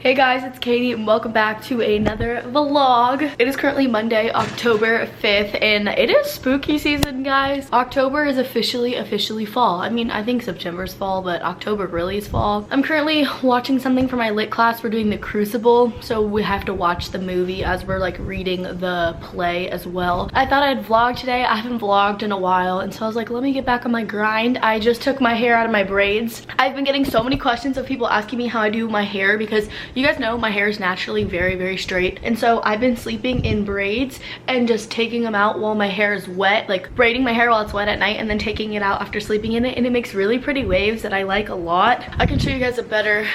Hey guys, it's Katie and welcome back to another vlog. It is currently Monday, October 5th, and it is spooky season, guys. October is officially fall. I mean, I think September's fall, but October really is fall. I'm currently watching something for my lit class. We're doing The Crucible, so we have to watch the movie as we're like reading the play as well. I thought I'd vlog today. I haven't vlogged in a while, and so I was like, let me get back on my grind. I just took my hair out of my braids. I've been getting so many questions of people asking me how I do my hair because you guys know my hair is naturally very straight, and so I've been sleeping in braids and just taking them out while my hair is wet, like braiding my hair while it's wet at night and then taking it out after sleeping in it, and it makes really pretty waves that I like a lot. I can show you guys a better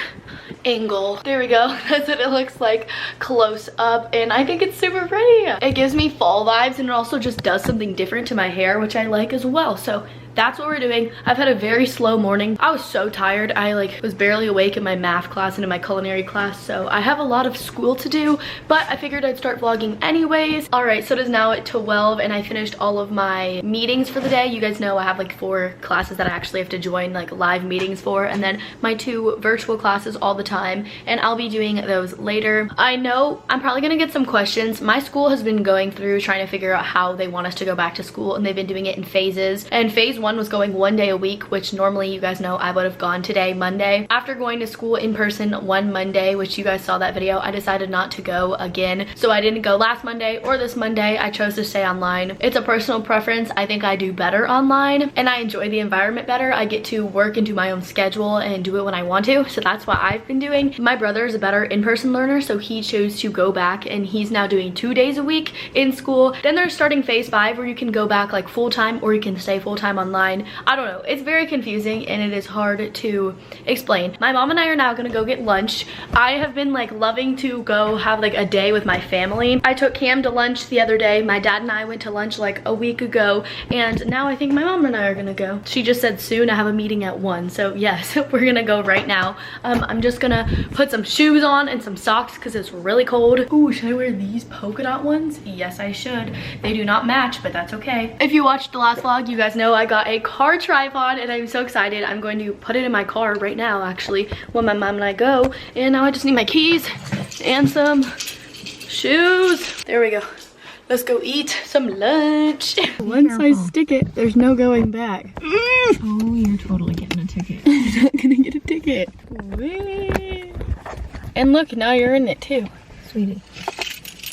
angle. There we go. That's what it looks like close up, and I think it's super pretty. It gives me fall vibes, and it also just does something different to my hair, which I like as well. So that's what we're doing. I've had a very slow morning. I was so tired. I was barely awake in my math class and in my culinary class, so I have a lot of school to do, but I figured I'd start vlogging anyways. All right, so it is now at 12 and I finished all of my meetings for the day. You guys know I have like 4 classes that I actually have to join like live meetings for, and then my 2 virtual classes all the time, and I'll be doing those later. I know I'm probably gonna get some questions. My school has been going through trying to figure out how they want us to go back to school, and they've been doing it in phases, and phase 1 was going 1 day a week, which normally you guys know I would have gone today, Monday. After going to school in person one Monday, which you guys saw that video, I decided not to go again. So I didn't go last Monday or this Monday. I chose to stay online. It's a personal preference. I think I do better online, and I enjoy the environment better. I get to work and do my own schedule and do it when I want to, so that's what I've been doing. My brother is a better in-person learner, so he chose to go back, and he's now doing 2 days a week in school. Then they're starting phase 5 where you can go back like full-time, or you can stay full-time online. I don't know, it's very confusing and it is hard to explain. My mom and I are now gonna go get lunch. I have been like loving to go have like a day with my family. I took Cam to lunch the other day. My dad and I went to lunch like a week ago, and now I think my mom and I are gonna go. She just said soon. I have a meeting at 1, so yes, we're gonna go right now. I'm just gonna put some shoes on and some socks because it's really cold. Ooh, should I wear these polka dot ones? Yes, I should. They do not match, but that's okay. If you watched the last vlog, you guys know I got a car tripod, and I'm so excited. I'm going to put it in my car right now, actually, when my mom and I go. And now I just need my keys and some shoes. There we go. Let's go eat some lunch. Once I stick it, there's no going back. Oh, you're totally getting a ticket. I'm not gonna get a ticket. And look, now you're in it too. Sweetie,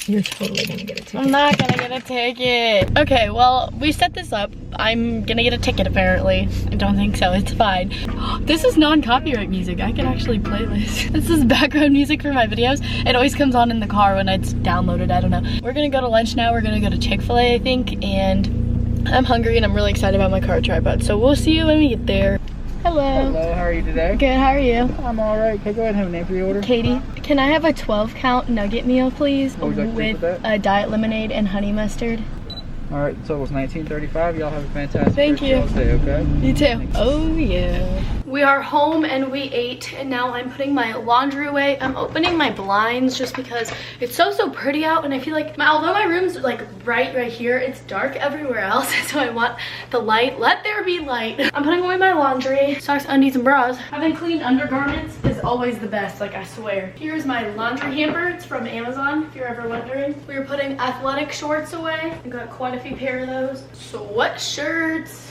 you're totally gonna get a ticket. I'm not gonna get a ticket. Okay, well, we set this up. I'm gonna get a ticket apparently. I don't think so, it's fine. This is non-copyright music. I can actually play this. This is background music for my videos. It always comes on in the car when it's downloaded, I don't know. We're gonna go to lunch now. We're gonna go to Chick-fil-A, I think, and I'm hungry and I'm really excited about my car tripod. So we'll see you when we get there. Hello. Hello, how are you today? Good, how are you? I'm alright. Okay, go ahead and have a name for your order. Katie, can I have a 12 count nugget meal, please? What would you like to drink with that? A diet lemonade and honey mustard. Alright, the total's $19.35. Y'all have a fantastic Thank you. day, okay? You too. Oh yeah. We are home and we ate, and now I'm putting my laundry away. I'm opening my blinds just because it's so pretty out, and I feel like although my room's like bright right here, it's dark everywhere else, so I want the light. Let there be light. I'm putting away my laundry, socks, undies, and bras. Having clean undergarments is always the best, like I swear. Here's my laundry hamper. It's from Amazon, if you're ever wondering. We were putting athletic shorts away. I got quite a few pair of those. Sweatshirts.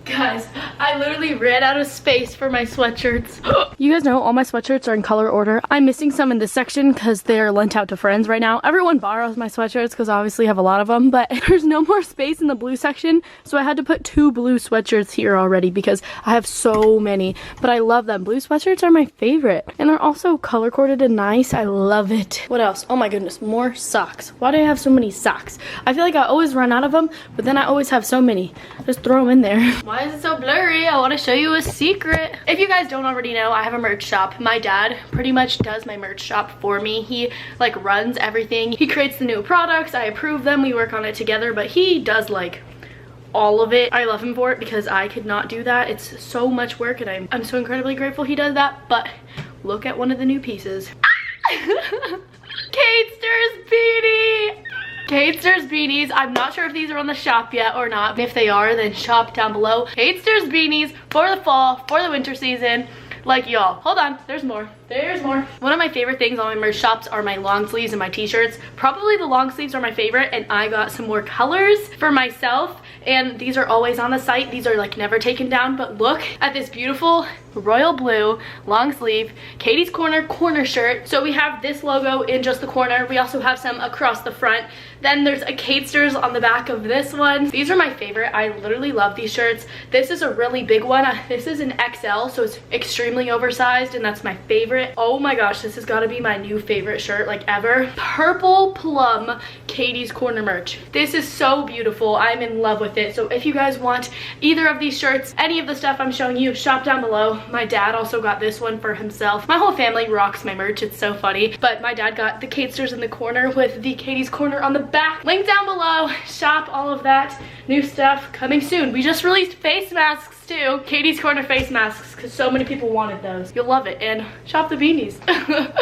Guys, I literally ran out of space for my sweatshirts. You guys know all my sweatshirts are in color order. I'm missing some in this section because they're lent out to friends right now. Everyone borrows my sweatshirts because I obviously have a lot of them, but there's no more space in the blue section, so I had to put 2 blue sweatshirts here already because I have so many. But I love them. Blue sweatshirts are my favorite, and they're also color coded and nice. I love it. What else? Oh my goodness, more socks. Why do I have so many socks? I feel like I always run out of them, but then I always have so many. Just throw them in there. Why is it so blurry? I want to show you a secret. If you guys don't already know, I have a merch shop. My dad pretty much does my merch shop for me. He like runs everything. He creates the new products. I approve them. We work on it together, but he does like all of it. I love him for it because I could not do that. It's so much work, and I'm so incredibly grateful he does that. But look at one of the new pieces. Caitster's beanie. Caitster's beanies. I'm not sure if these are on the shop yet or not. If they are, then shop down below. Caitster's beanies for the fall, for the winter season. Like, y'all, hold on, there's more. There's more. One of my favorite things on my merch shops are my long sleeves and my t-shirts. Probably the long sleeves are my favorite, and I got some more colors for myself, and these are always on the site. These are like never taken down, but look at this beautiful royal blue long sleeve Caiti's corner shirt. So we have this logo in just the corner. We also have some across the front. Then there's a Catesters on the back of this one. These are my favorite. I literally love these shirts. This is a really big one. This is an XL, so it's extremely oversized, and that's my favorite. Oh my gosh, this has got to be my new favorite shirt like ever. Purple plum Caiti's Corner merch. This is so beautiful. I'm in love with it. So if you guys want either of these shirts, any of the stuff I'm showing you, shop down below. My dad also got this one for himself. My whole family rocks my merch. It's so funny. But my dad got the Catesters in the corner with the Caiti's Corner on the back. Link down below. Shop all of that. New stuff coming soon. We just released face masks too. Caiti's Corner face masks, because so many people wanted those. You'll love it. And shop the beanies.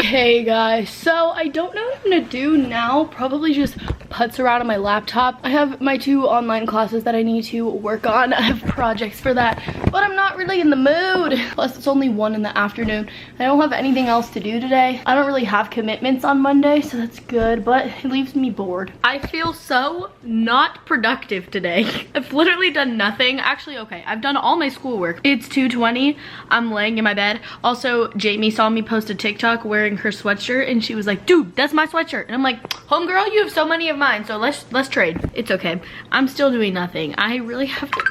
Hey guys, so I don't know what I'm gonna do now. Probably just putz around on my laptop. I have my 2 online classes that I need to work on. I have projects for that, but I'm not really in the mood. Plus it's only 1 in the afternoon. I don't have anything else to do today. I don't really have commitments on Monday, so that's good, but it leaves me bored. I feel so not productive today. I've literally done nothing. Actually, okay, I've done all my schoolwork. It's 2:20. I'm laying in my bed. Also, Jamie saw me post a TikTok wearing her sweatshirt, and she was like, dude, that's my sweatshirt. And I'm like, homegirl, you have so many of mine, so let's trade. It's okay. I'm still doing nothing. I really have to...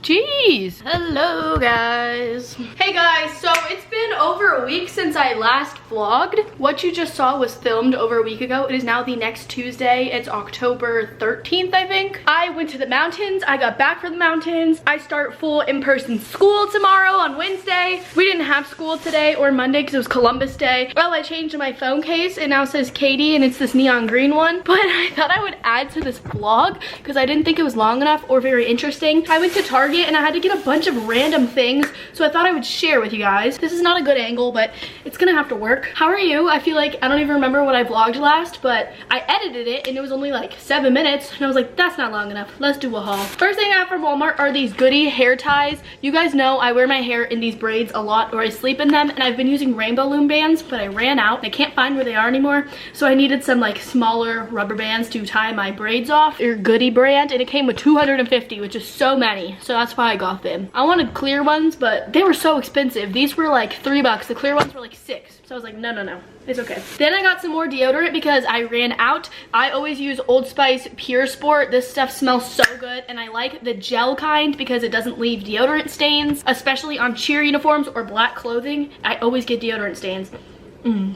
Jeez. Hello guys. Hey guys, so it's been over a week since I last vlogged. What you just saw was filmed over a week ago. It is now the next Tuesday. It's October 13th, I think. I went to the mountains. I got back from the mountains. I start full in-person school tomorrow on Wednesday. We didn't have school today or Monday because it was Columbus Day. Well, I changed my phone case. It now says Caiti, and it's this neon green one. But I thought I would add to this vlog because I didn't think it was long enough or very interesting. I went to Target and I had to get a bunch of random things, so I thought I would share with you guys. This is not a good angle, but it's gonna have to work. How are you? I feel like I don't even remember what I vlogged last, but I edited it and it was only like 7 minutes, and I was like, that's not long enough. Let's do a haul. First thing I have from Walmart are these goodie hair ties. You guys know I wear my hair in these braids a lot, or I sleep in them, and I've been using rainbow loom bands, but I ran out. I can't find where they are anymore, so I needed some like smaller rubber bands to tie my braids off. They're Goodie brand, and it came with 250, which is so many, so that's why I got them. I wanted clear ones, but they were so expensive. These were like $3. The clear ones were like $6. So I was like, no, it's okay. Then I got some more deodorant because I ran out. I always use Old Spice Pure Sport. This stuff smells so good, and I like the gel kind because it doesn't leave deodorant stains, especially on cheer uniforms or black clothing. I always get deodorant stains.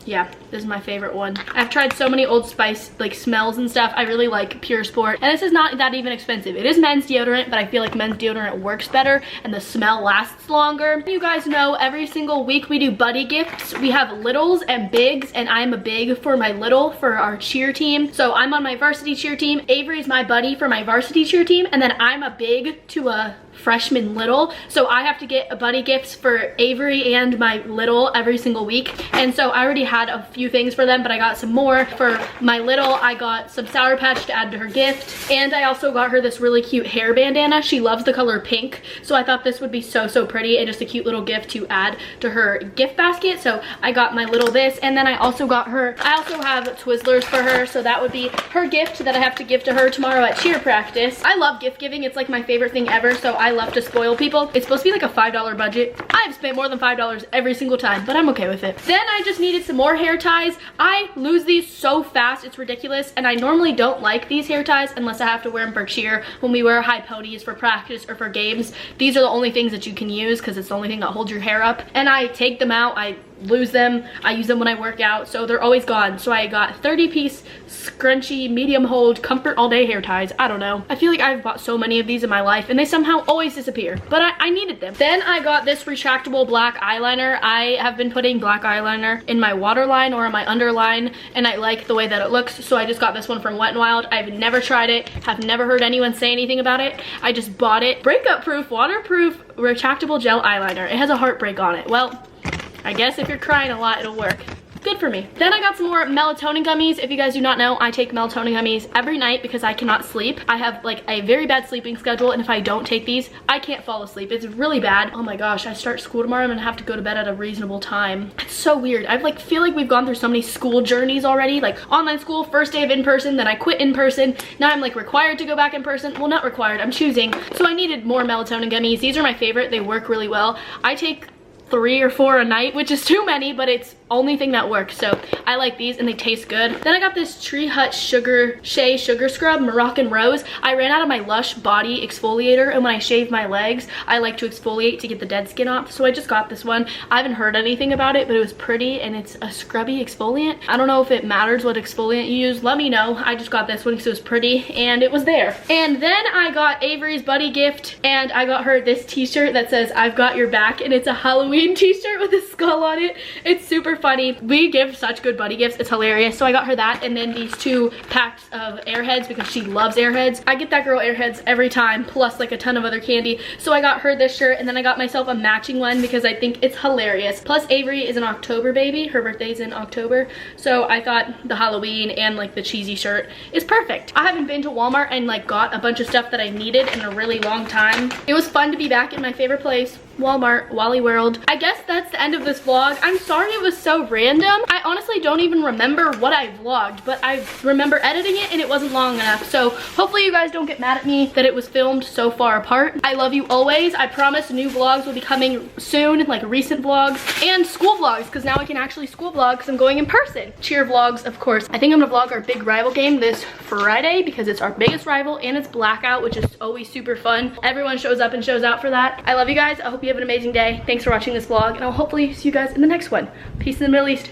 Yeah, this is my favorite one. I've tried so many Old Spice like smells and stuff. I really like Pure Sport, and this is not that even expensive. It is men's deodorant, but I feel like men's deodorant works better and the smell lasts longer. You guys know every single week we do buddy gifts. We have littles and bigs, and I'm a big for my little for our cheer team. So I'm on my varsity cheer team. Avery is my buddy for my varsity cheer team, and then I'm a big to a freshman little, so I have to get a buddy gifts for Avery and my little every single week. And so I already had a few things for them, but I got some more for my little. I got some Sour Patch to add to her gift, and I also got her this really cute hair bandana. She loves the color pink, so I thought this would be so pretty and just a cute little gift to add to her gift basket. So I got my little this, and then I also got her, I also have Twizzlers for her, so that would be her gift that I have to give to her tomorrow at cheer practice. I love gift giving. It's like my favorite thing ever, so I love to spoil people. It's supposed to be like a $5 budget. I've spent more than $5 every single time, but I'm okay with it. Then I just needed some more hair ties. I lose these so fast, it's ridiculous, and I normally don't like these hair ties unless I have to wear them for cheer. When we wear high ponies for practice or for games, these are the only things that you can use because it's the only thing that holds your hair up. And I take them out, I lose them, I use them when I work out, so they're always gone. So I got 30-piece scrunchy medium hold comfort all day hair ties. I don't know, I feel like I've bought so many of these in my life and they somehow always disappear, but I needed them. Then I got this retractable black eyeliner. I have been putting black eyeliner in my waterline or on my underline, and I like the way that it looks, so I just got this one from Wet n Wild. I've never tried it, have never heard anyone say anything about it. I just bought it. Breakup proof, waterproof, retractable gel eyeliner. It has a heartbreak on it. Well, I guess if you're crying a lot, it'll work. good for me. Then I got some more melatonin gummies. If you guys do not know, I take melatonin gummies every night because I cannot sleep. I have like a very bad sleeping schedule, and if I don't take these, I can't fall asleep. It's really bad. Oh my gosh, I start school tomorrow. I'm gonna have to go to bed at a reasonable time. It's so weird. I like feel like we've gone through so many school journeys already, like online school, first day of in-person, then I quit in-person. Now I'm like required to go back in person. Well, not required, I'm choosing. So I needed more melatonin gummies. These are my favorite. They work really well. I take 3 or 4 a night, which is too many, but it's only thing that works. So I like these and they taste good. Then I got this Tree Hut Shea Sugar Scrub Moroccan Rose. I ran out of my Lush body exfoliator, and when I shave my legs, I like to exfoliate to get the dead skin off. So I just got this one. I haven't heard anything about it, but it was pretty, and it's a scrubby exfoliant. I don't know if it matters what exfoliant you use. Let me know. I just got this one because it was pretty and it was there. And then I got Avery's buddy gift, and I got her this t-shirt that says "I've got your back," and it's a Halloween t-shirt with a skull on it. It's super funny. We give such good buddy gifts. It's hilarious. So I got her that, and then these 2 packs of Airheads because she loves Airheads. I get that girl Airheads every time, plus like a ton of other candy. So I got her this shirt, and then I got myself a matching one because I think it's hilarious. Plus Avery is an October baby. Her birthday's in October. So I thought the Halloween and like the cheesy shirt is perfect. I haven't been to Walmart and like got a bunch of stuff that I needed in a really long time. It was fun to be back in my favorite place, Walmart, Wally World. I guess that's the end of this vlog. I'm sorry it was so random. I honestly don't even remember what I vlogged, but I remember editing it and it wasn't long enough. So hopefully you guys don't get mad at me that it was filmed so far apart. I love you always. I promise new vlogs will be coming soon, like recent vlogs and school vlogs, because now I can actually school vlog because I'm going in person. Cheer vlogs, of course. I think I'm gonna vlog our big rival game this Friday because it's our biggest rival and it's blackout, which is always super fun. Everyone shows up and shows out for that. I love you guys. I hope you have an amazing day. Thanks for watching this vlog, and I'll hopefully see you guys in the next one. Peace in the Middle East.